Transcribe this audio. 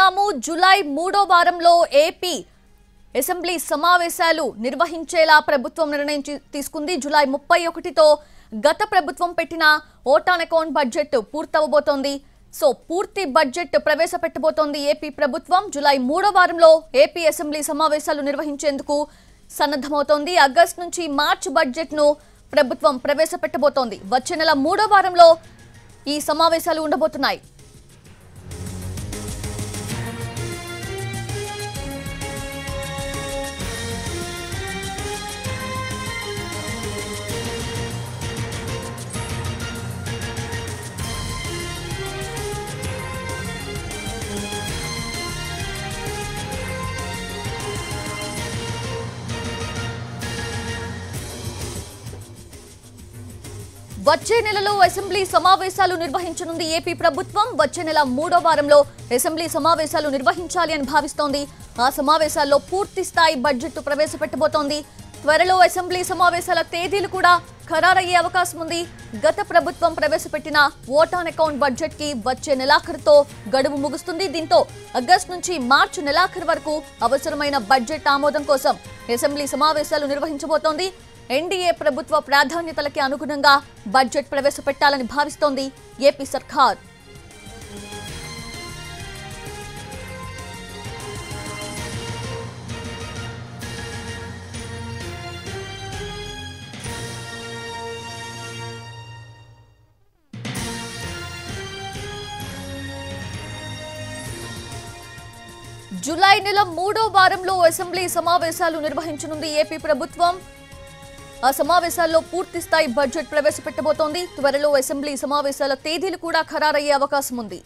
చూస్తున్నాము. జూలై 3వ వారంలో ఏపీ అసెంబ్లీ సమావేశాలు నిర్వహించేలా ప్రభుత్వం నిర్ణయం తీసుకుంది. జూలై 31తో గత ప్రభుత్వం పెట్టిన ఓట్ ఆన్ అకౌంట్ బడ్జెట్ పూర్తవబోతోంది. సో పూర్తి బడ్జెట్ ప్రవేశపెట్టబోతోంది ఏపీ ప్రభుత్వం. జూలై 3వ వారంలో ఏపీ అసెంబ్లీ సమావేశాలు నిర్వహించేందుకు సన్నద్ధమవుతోంది. ఆగస్టు నుంచి మార్చి బడ్జెట్ ను ప్రభుత్వం ప్రవేశపెట్టబోతోంది. వచ్చే నెల 3వ వారంలో ఈ సమావేశాలు ఉండబోతున్నాయి. వచ్చే నెలలో అసెంబ్లీ సమావేశాలు నిర్వహించనుంది ఏపీ ప్రభుత్వం. వచ్చే నెల 3వ వారంలో అసెంబ్లీ సమావేశాలు నిర్వహించాలి అని భావిస్తోంది. ఆ సమావేశాల్లో పూర్తి స్థాయి బడ్జెట్ ప్రవేశపెట్టబోతోంది. త్వరలో అసెంబ్లీ సమావేశాల తేదీలు కూడా ఖరారయ్యే అవకాశం ఉంది. గత ప్రభుత్వం ప్రవేశపెట్టిన ఓట్ ఆన్ అకౌంట్ బడ్జెట్ కి వచ్చే నెలాఖరుతో గడువు ముగుస్తుంది. దీంతో ఆగస్టు నుంచి మార్చి నెలాఖరు వరకు అవసరమైన బడ్జెట్ ఆమోదం కోసం అసెంబ్లీ సమావేశాలు నిర్వహించబోతోంది. ఎన్డీఏ ప్రభుత్వ ప్రాధాన్యతలకి అనుగుణంగా బడ్జెట్ ప్రవేశపెట్టాలని భావిస్తోంది ఏపీ సర్కార్. జూలై నెల 3వ వారంలో అసెంబ్లీ సమావేశాలు నిర్వహించనుంది ఏపీ ప్రభుత్వం. ఆ సమావేశాల్లో పూర్తి స్థాయి బడ్జెట్ ప్రవేశపెట్టబోతోంది. త్వరలో అసెంబ్లీ సమావేశాల తేదీలు కూడా ఖరారయ్యే అవకాశం ఉంది.